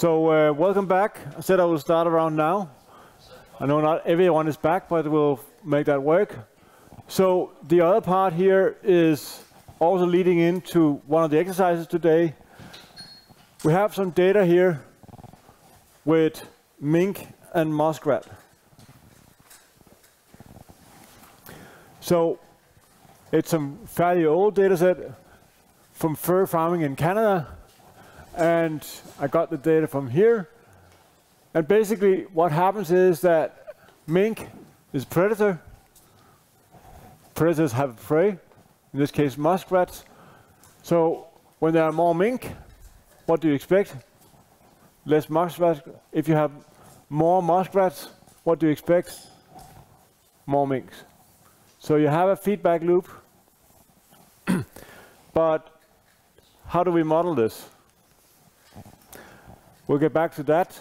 So welcome back. I said I will start around now. I know not everyone is back, but we'll make that work. So the other part here is also leading into one of the exercises today. We have some data here with mink and muskrat. So it's some fairly old data set from fur farming in Canada. And I got the data from here. And basically what happens is that mink is predator. Predators have prey, in this case muskrats. So when there are more mink, what do you expect? Less muskrats. If you have more muskrats, what do you expect? More minks. So you have a feedback loop. But how do we model this? We'll get back to that.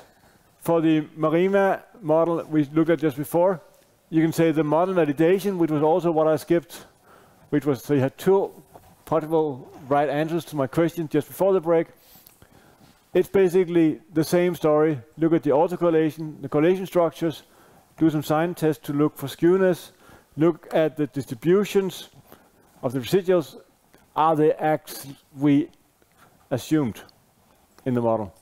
For the Marima model we looked at just before, you can say the model validation, which was also what I skipped, which was, so you had two possible right answers to my question just before the break. It's basically the same story. Look at the autocorrelation, the correlation structures, do some sign tests to look for skewness, look at the distributions of the residuals. Are they as we assumed in the model?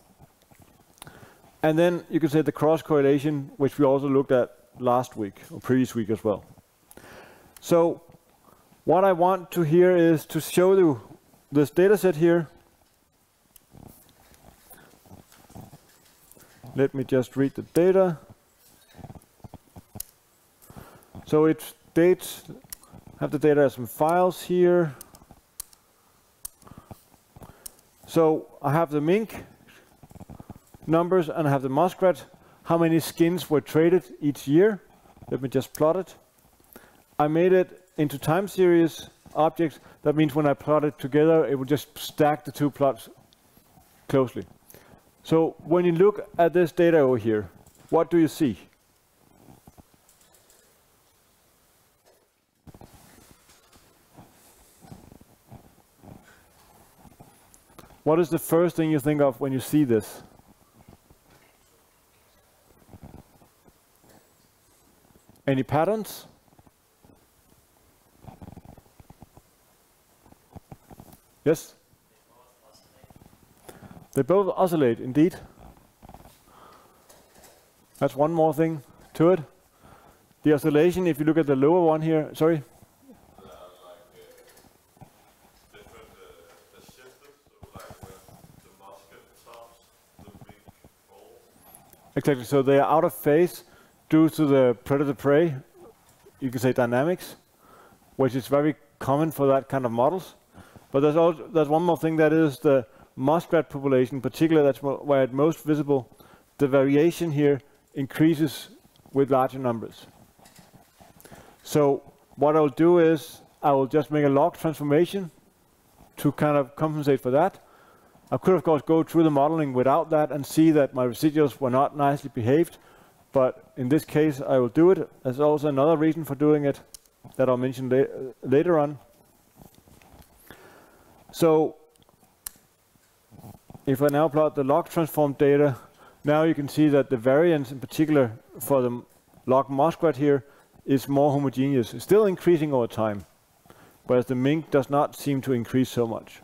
And then you can say the cross correlation, which we also looked at last week or previous week as well. So what I want to here is to show you this data set here. Let me just read the data. So it dates, have the data as some files here. So I have the mink numbers and I have the muskrat. How many skins were traded each year? Let me just plot it. I made it into time series objects. That means when I plot it together, it will just stack the two plots closely. So when you look at this data over here, what do you see? What is the first thing you think of when you see this? Any patterns? Yes? They both oscillate, indeed. That's one more thing to it. The oscillation, if you look at the lower one here, sorry? Exactly, so they are out of phase due to the predator-prey, you can say dynamics, which is very common for that kind of models. But there's one more thing, that is the muskrat population, particularly that's where it's most visible. The variation here increases with larger numbers. So what I'll do is I will just make a log transformation to kind of compensate for that. I could, of course, go through the modeling without that and see that my residuals were not nicely behaved. But in this case, I will do it. There's also another reason for doing it that I'll mention later on. So if I now plot the log transform data, now you can see that the variance, in particular for the log muskrat here, is more homogeneous. It's still increasing over time, whereas the mink does not seem to increase so much.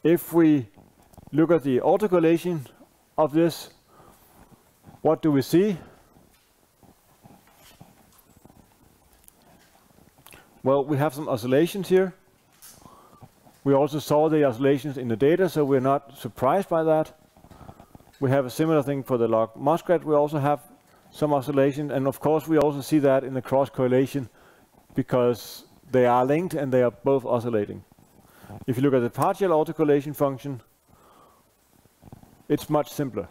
If we look at the autocorrelation of this, what do we see? Well, we have some oscillations here. We also saw the oscillations in the data, so we're not surprised by that. We have a similar thing for the log muskrat. We also have some oscillation, and of course we also see that in the cross correlation because they are linked and they are both oscillating. If you look at the partial autocorrelation function, it's much simpler.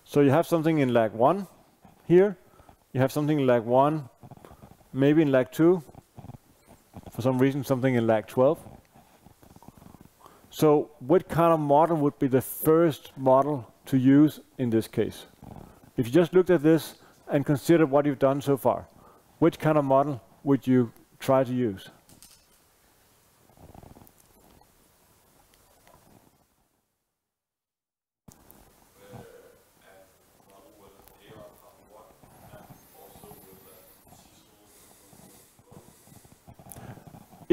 So you have something in lag 1 here, you have something in lag 1, maybe in lag 2, for some reason something in lag 12. So what kind of model would be the first model to use in this case? If you just looked at this and considered what you've done so far, which kind of model would you try to use?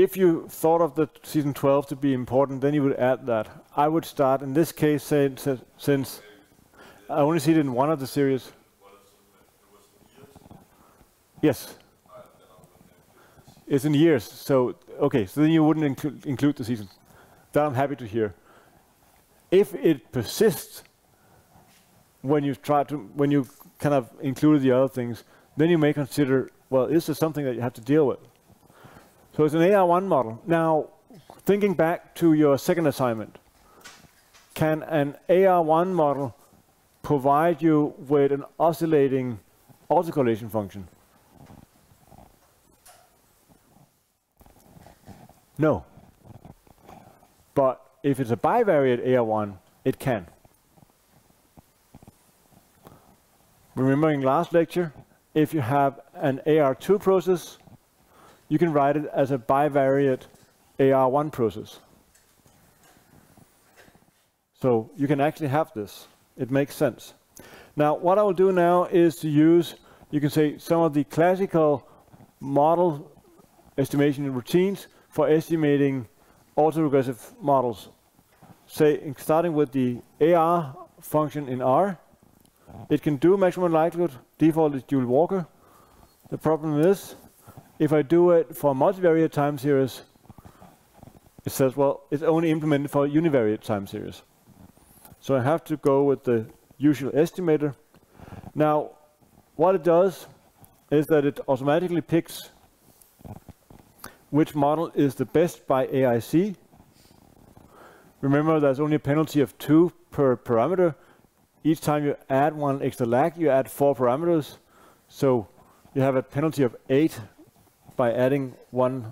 if you thought of the season 12 to be important, then you would add that. I would start, in this case, since I only see it in one of the series. Yes. It's in years, so okay, so then you wouldn't include the season. That I'm happy to hear. If it persists when you kind of include the other things, then you may consider, well, is this something that you have to deal with? So it's an AR1 model. Now, thinking back to your second assignment, can an AR1 model provide you with an oscillating autocorrelation function? No. But if it's a bivariate AR1, it can. Remembering last lecture, if you have an AR2 process, you can write it as a bivariate AR1 process. So you can actually have this. It makes sense. Now, what I will do now is to use, you can say, some of the classical model estimation routines for estimating autoregressive models. Say, starting with the AR function in R, it can do maximum likelihood. Default is Joule Walker. The problem is, if I do it for multivariate time series, it says, well, it's only implemented for univariate time series. So I have to go with the usual estimator. Now, what it does is that it automatically picks which model is the best by AIC. Remember, there's only a penalty of 2 per parameter. Each time you add 1 extra lag, you add 4 parameters. So you have a penalty of 8 by adding 1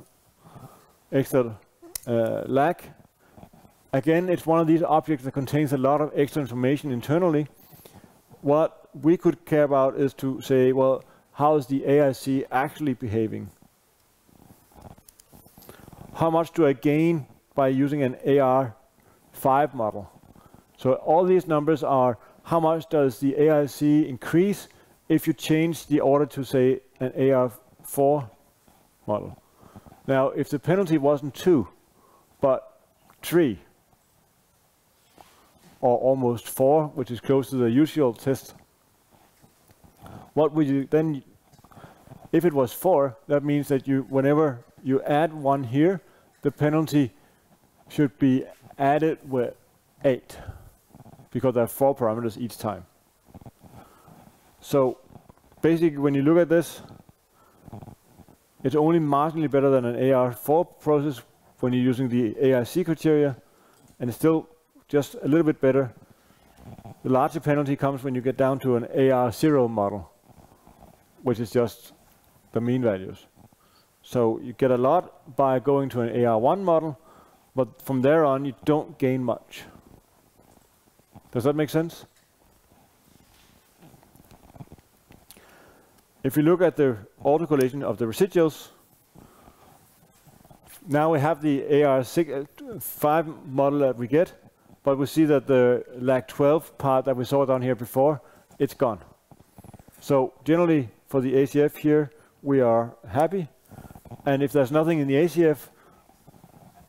extra lag. Again, it's one of these objects that contains a lot of extra information internally. What we could care about is to say, well, how is the AIC actually behaving? How much do I gain by using an AR5 model? So all these numbers are how much does the AIC increase if you change the order to, say, an AR4 model. Now, if the penalty wasn't 2, but 3, or almost 4, which is close to the usual test, what would you then, if it was 4, that means that whenever you add 1 here, the penalty should be added with 8, because there are 4 parameters each time. So basically, when you look at this, it's only marginally better than an AR4 process when you're using the AIC criteria, and it's still just a little bit better. The larger penalty comes when you get down to an AR0 model, which is just the mean values. So you get a lot by going to an AR1 model, but from there on you don't gain much. Does that make sense? If you look at the autocorrelation of the residuals, now we have the AR5 model that we get, but we see that the lag 12 part that we saw down here before, it's gone. So generally for the ACF here, we are happy. And if there's nothing in the ACF,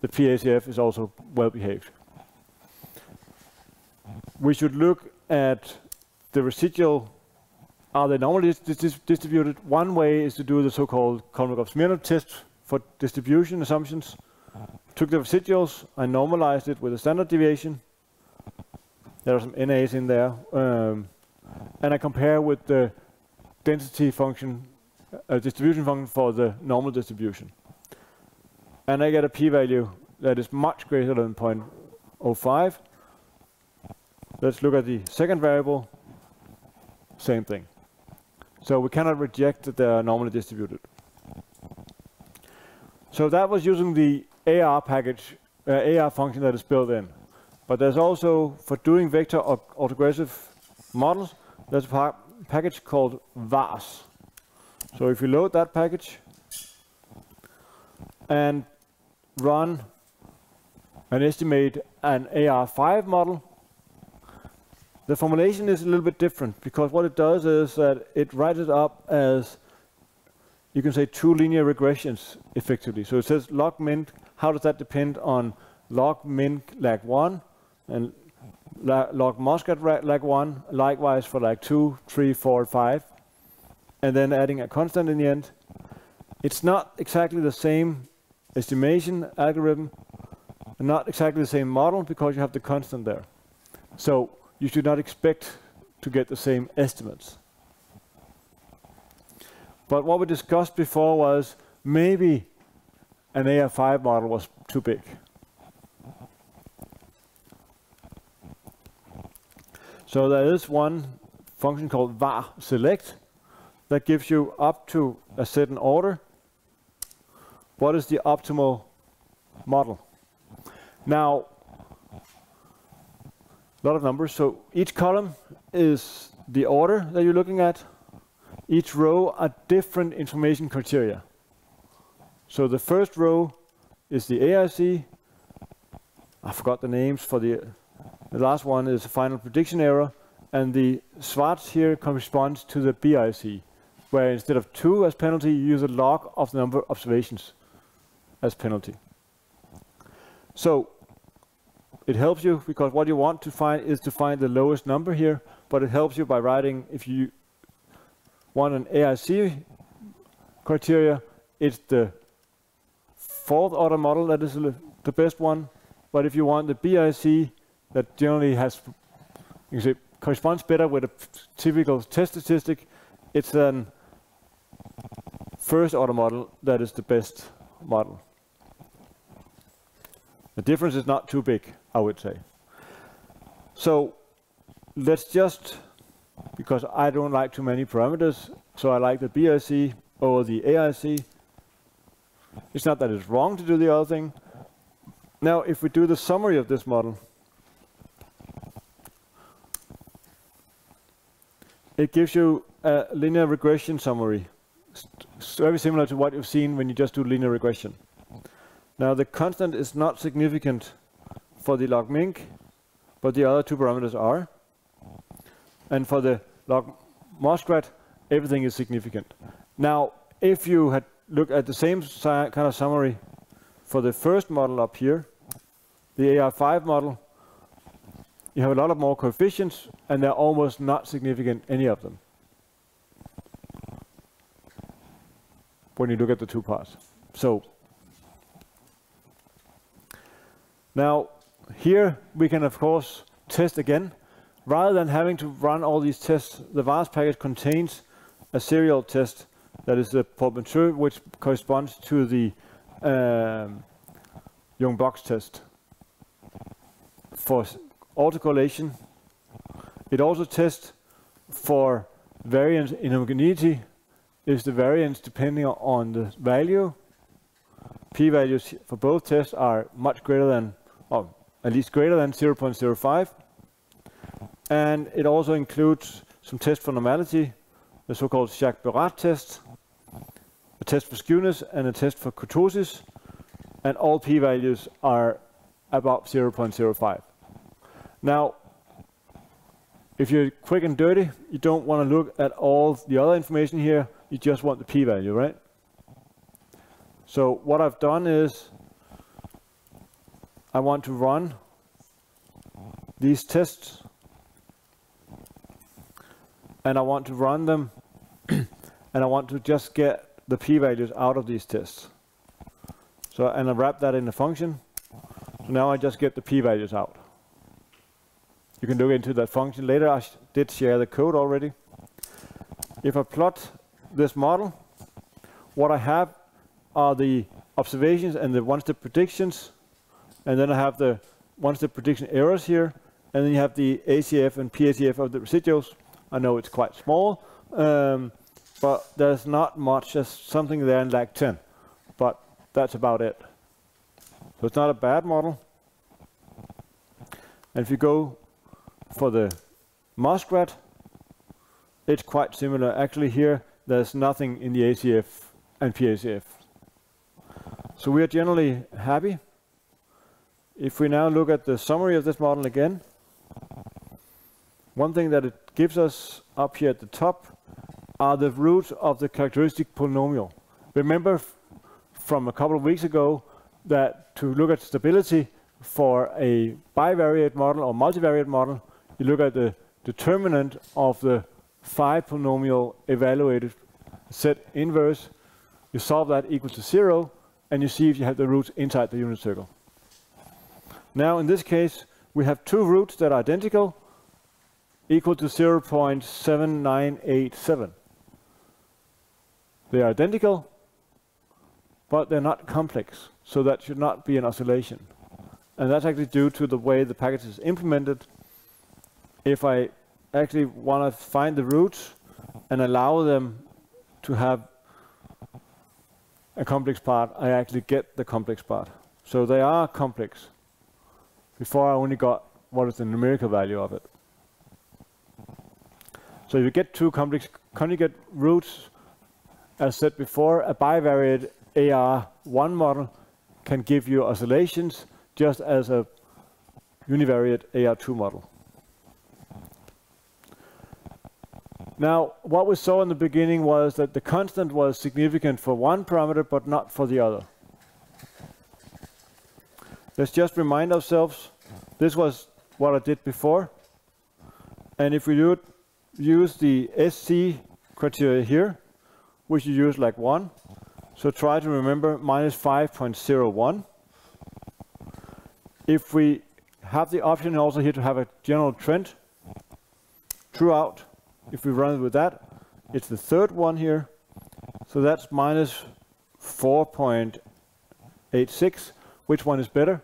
the PACF is also well behaved. We should look at the residual. Are they normally distributed? One way is to do the so-called Kolmogorov-Smirnov test for distribution assumptions. Took the residuals, I normalized it with a standard deviation. There are some NAs in there. And I compare with the density function, distribution function for the normal distribution. And I get a p-value that is much greater than 0.05. Let's look at the second variable. Same thing. So we cannot reject that they are normally distributed. So that was using the AR package, AR function that is built in. But there's also, for doing vector autoregressive models, there's a package called VARS. So if you load that package and run and estimate an AR5 model, the formulation is a little bit different, because what it does is that it writes it up as you can say two linear regressions effectively. So it says log min, how does that depend on log min lag 1 and log muscat lag 1, likewise for lag 2, 3, 4, 5, and then adding a constant in the end. It's not exactly the same estimation algorithm, not exactly the same model because you have the constant there. So you should not expect to get the same estimates. But what we discussed before was maybe an AR5 model was too big. So there is one function called var select that gives you up to a certain order what is the optimal model. Now, a lot of numbers. So each column is the order that you're looking at. Each row are different information criteria. So the first row is the AIC. I forgot the names for the last one is the final prediction error. And the Schwarz here corresponds to the BIC, where instead of 2 as penalty, you use a log of the number of observations as penalty. So it helps you because what you want to find is to find the lowest number here, but it helps you by writing, if you want an AIC criteria, it's the fourth order model that is the best one. But if you want the BIC that generally has, you can say, corresponds better with a typical test statistic, it's an first order model that is the best model. The difference is not too big, I would say. So let's just, because I don't like too many parameters, so I like the BIC over the AIC. It's not that it's wrong to do the other thing. Now, if we do the summary of this model, it gives you a linear regression summary, very similar to what you've seen when you just do linear regression. Now, the constant is not significant for the log min, but the other two parameters are. And for the log muscat, everything is significant. Now, if you had looked at the same kind of summary for the first model up here, the AR5 model, you have a lot of more coefficients, and they're almost not significant, any of them, when you look at the two parts. So now here we can of course test again. Rather than having to run all these tests, the VARS package contains a serial test that is the portmanteau, which corresponds to the Young box test for autocorrelation. It also tests for variance in homogeneity. Is the variance depending on the value? P-values for both tests are much greater than, or at least greater than 0.05. And it also includes some tests for normality, the so-called Jacques-Berat test, a test for skewness, and a test for kurtosis. And all p-values are about 0.05. Now, if you're quick and dirty, you don't want to look at all the other information here. You just want the p-value, right? So what I've done is I want to run these tests, and I want to run them, and I want to just get the p-values out of these tests. So, and I wrap that in a function. So now I just get the p-values out. You can look into that function later. I did share the code already. If I plot this model, what I have are the observations and the one-step predictions, and then I have the one-step prediction errors here, and then you have the ACF and PACF of the residuals. I know it's quite small, but there's not much, just something there in lag 10, but that's about it. So it's not a bad model. And if you go for the muscat, it's quite similar. Actually here, there's nothing in the ACF and PACF. So we are generally happy. If we now look at the summary of this model again, one thing that it gives us up here at the top are the roots of the characteristic polynomial. Remember from a couple of weeks ago that to look at stability for a bivariate model or multivariate model, you look at the determinant of the phi polynomial evaluated set inverse, you solve that equal to 0, and you see if you have the roots inside the unit circle. Now in this case, we have two roots that are identical, equal to 0.7987. They are identical, but they're not complex, so that should not be an oscillation. And that's actually due to the way the package is implemented. If I actually want to find the roots and allow them to have a complex part, I actually get the complex part. So they are complex. Before I only got what is the numerical value of it. So if you get two complex conjugate roots, as said before, a bivariate AR1 model can give you oscillations just as a univariate AR2 model. Now, what we saw in the beginning was that the constant was significant for one parameter, but not for the other. Let's just remind ourselves, this was what I did before. And if we use the SC criteria here, which you use like 1, so try to remember minus 5.01. If we have the option also here to have a general trend throughout, if we run it with that, it's the third one here. So that's minus 4.86. Which one is better?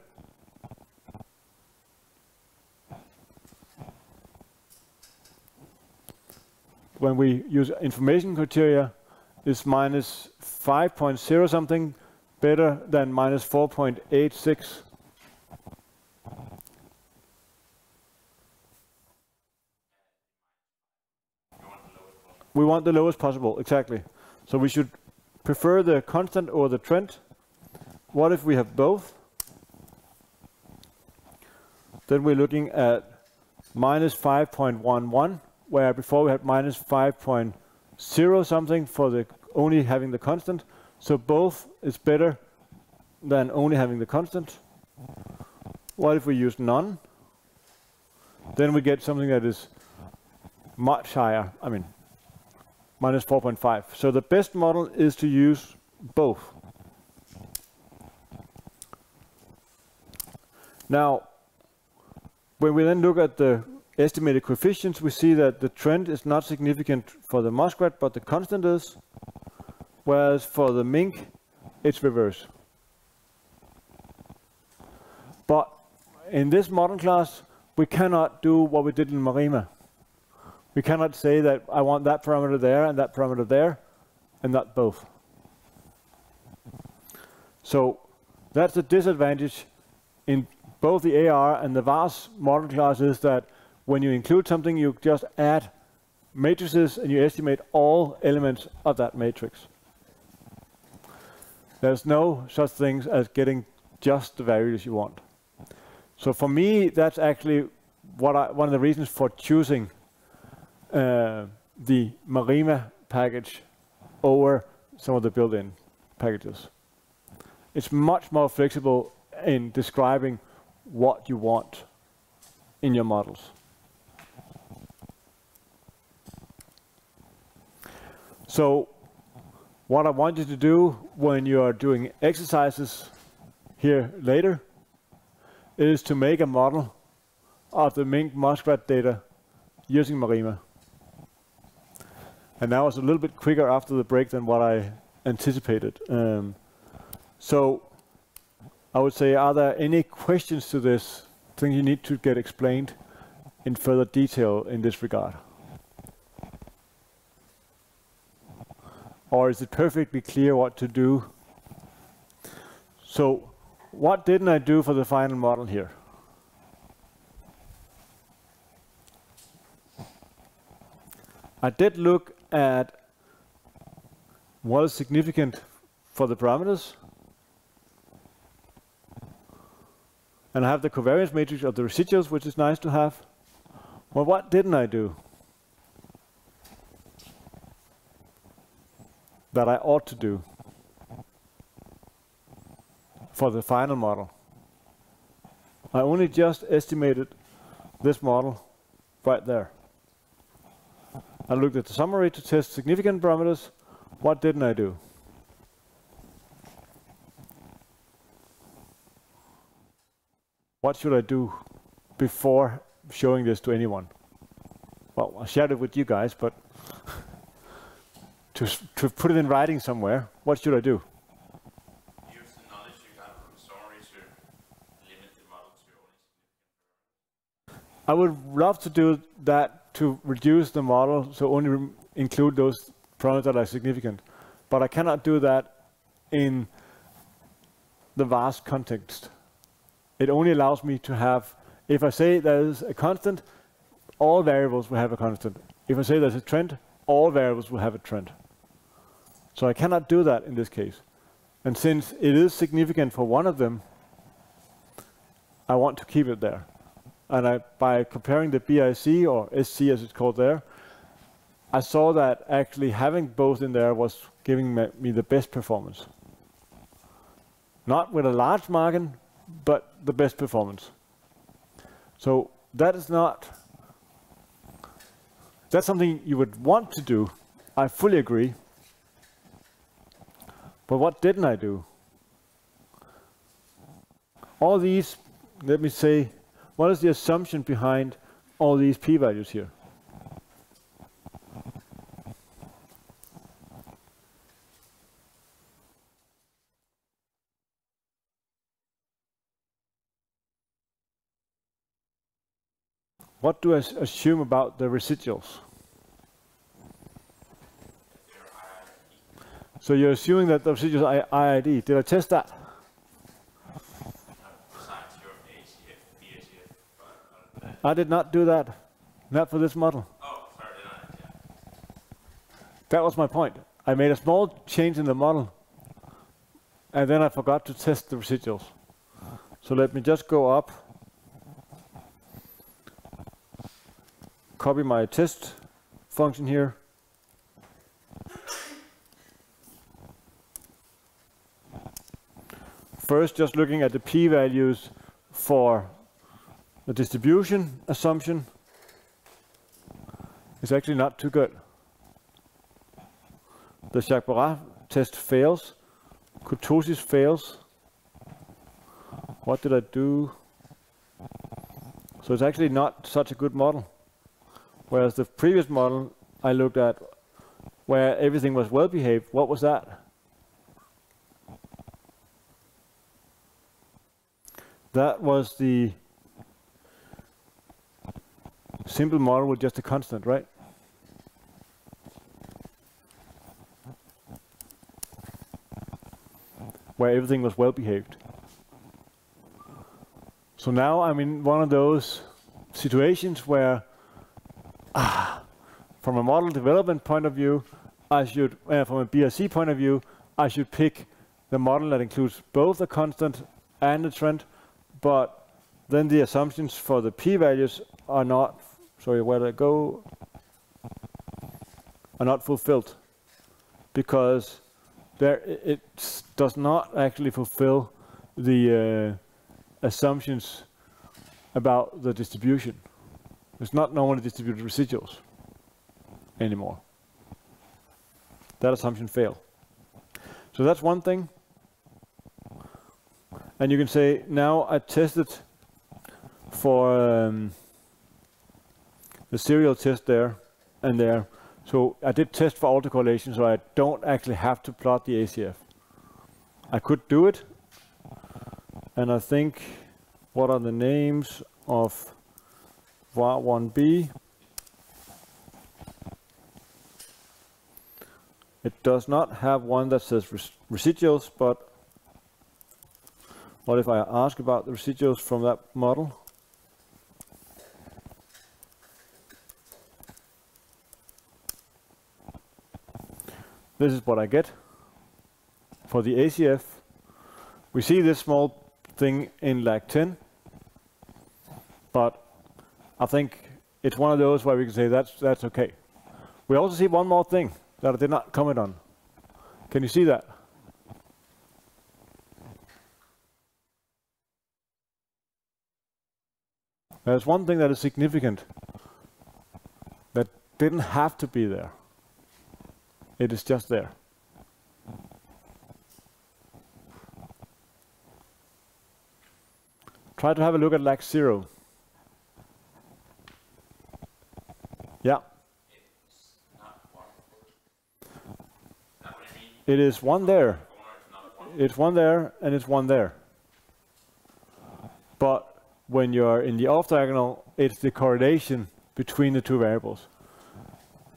When we use information criteria, is minus 5.0 something better than minus 4.86? We want the lowest possible, exactly. So we should prefer the constant or the trend. What if we have both? Then we're looking at minus 5.11, where before we had minus 5.0 something for the only having the constant. So both is better than only having the constant. What if we use none? Then we get something that is much higher. I mean, minus 4.5. So the best model is to use both. Now, when we then look at the estimated coefficients, we see that the trend is not significant for the muskrat, but the constant is, whereas for the mink, it's reverse. But in this model class, we cannot do what we did in Marima. We cannot say that I want that parameter there and that parameter there, and not both. So that's the disadvantage in both the AR and the VAS model classes, that when you include something, you just add matrices and you estimate all elements of that matrix. There's no such things as getting just the values you want. So for me, that's actually one of the reasons for choosing the Marima package over some of the built-in packages. It's much more flexible in describing what you want in your models. So what I want you to do when you are doing exercises here later is to make a model of the mink muskrat data using Marima. And now it's a little bit quicker after the break than what I anticipated. So I would say, are there any questions to this, things you need to get explained in further detail in this regard? Or is it perfectly clear what to do? So what didn't I do for the final model here? I did look at what is significant for the parameters. And I have the covariance matrix of the residuals, which is nice to have. Well, what didn't I do that I ought to do? for the final model. I only just estimated this model right there. I looked at the summary to test significant parameters. What didn't I do? What should I do before showing this to anyone? Well, I shared it with you guys, but to put it in writing somewhere, what should I do? Use the knowledge you got from the summary to limit the model to only significant parameters. I would love to do that to reduce the model, so only include those parameters that are significant. But I cannot do that in the vast context. It only allows me to have, if I say there's a constant, all variables will have a constant. If I say there's a trend, all variables will have a trend. So I cannot do that in this case. And since it is significant for one of them, I want to keep it there. And by comparing the BIC, or SC as it's called there, I saw that actually having both in there was giving me the best performance. Not with a large margin, but the best performance. So that is not, that's something you would want to do. I fully agree. But what didn't I do? All these, let me say, what is the assumption behind all these p-values here? What do I assume about the residuals? So you're assuming that the residuals are IID. Did I test that? I did not do that. Not for this model. Oh, sorry, yeah. That was my point. I made a small change in the model, and then I forgot to test the residuals. So let me just go up, copy my test function here. First, just looking at the p-values for the distribution assumption is actually not too good. The Jacques-Barrat test fails. Kurtosis fails. What did I do? So it's actually not such a good model. Whereas the previous model I looked at, where everything was well behaved, what was that? That was the simple model with just a constant, right? Where everything was well behaved. So now I'm in one of those situations where, from a model development point of view, I should, from a BRC point of view, I should pick the model that includes both a constant and a trend, but then the assumptions for the p-values are not, sorry, where did I go? Are not fulfilled, because there it does not actually fulfill the assumptions about the distribution. It's not normally distributed residuals anymore. That assumption failed. So that's one thing. And you can say, now I tested for the serial test there and there. So I did test for autocorrelation, so I don't actually have to plot the ACF. I could do it. And I think, what are the names of var1b? It does not have one that says residuals, but what if I ask about the residuals from that model? This is what I get for the ACF. We see this small thing in lag 10, but I think it's one of those where we can say that's okay. We also see one more thing that I did not comment on. Can you see that? There's one thing that is significant that didn't have to be there. It is just there. Try to have a look at lag 0. Yeah. It is one there. It's one there and it's one there. But when you're in the off diagonal, it's the correlation between the two variables.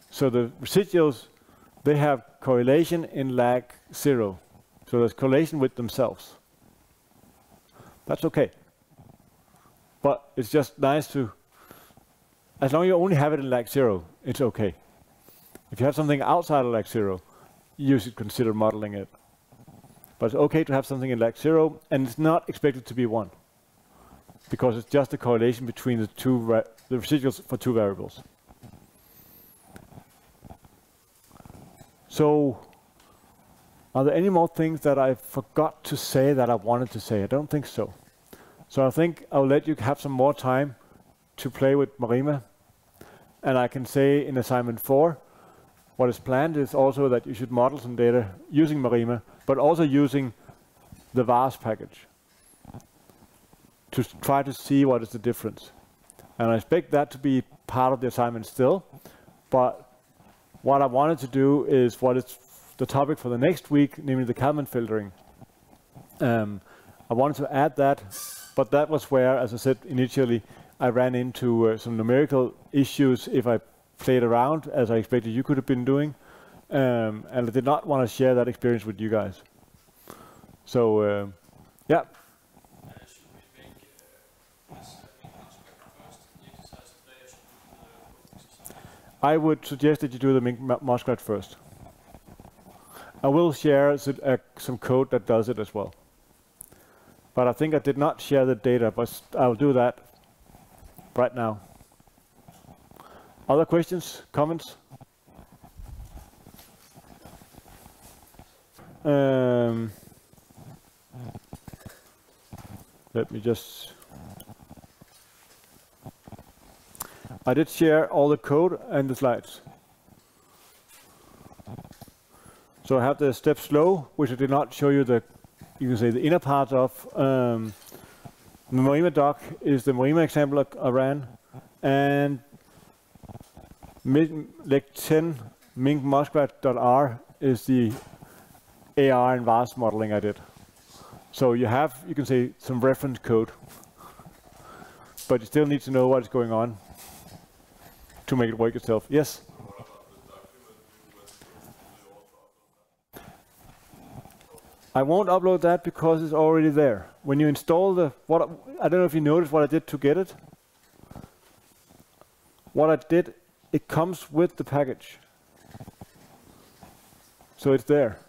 So the residuals, they have correlation in lag 0. So there's correlation with themselves. That's okay. But it's just nice to, as long as you only have it in lag 0, it's okay. If you have something outside of lag 0, you should consider modeling it. But it's okay to have something in lag 0, and it's not expected to be 1. Because it's just a correlation between the two the residuals for two variables. So, are there any more things that I forgot to say that I wanted to say? I don't think so. So I think I'll let you have some more time to play with Marima. And I can say in assignment 4, what is planned is also that you should model some data using Marima, but also using the VARS package to try to see what is the difference. And I expect that to be part of the assignment still, but what I wanted to do is what is the topic for the next week, namely the Kalman filtering. I wanted to add that, but that was where, as I said initially, I ran into some numerical issues if I played around, as I expected you could have been doing, and I did not want to share that experience with you guys. So, yeah. I would suggest that you do the Mink-Muskrat first. I will share some code that does it as well. But I think I did not share the data, but I'll do that right now. Other questions, comments? Let me just... I did share all the code and the slides. So I have the step slow, which I did not show you the, you can say, the inner part of. The Marima doc is the Marima example I ran, and leg 10 Mink-Muskrat.R is the AR and VARS modeling I did. So you have, you can say, some reference code, but you still need to know what's going on to make it work yourself. Yes? I won't upload that because it's already there. When you install the, I don't know if you noticed what I did to get it. What I did, it comes with the package. So it's there.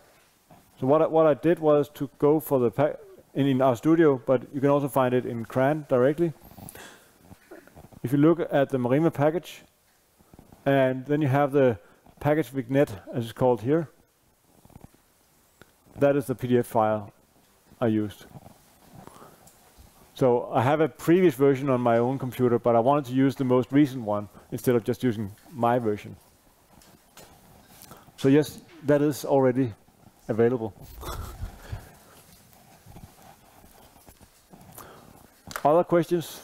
So what I did was to go for the pack in our studio, but you can also find it in CRAN directly. If you look at the Marima package, and then you have the package vignette, as it's called here. That is the PDF file I used. So I have a previous version on my own computer, but I wanted to use the most recent one instead of just using my version. So yes, that is already available. Other questions?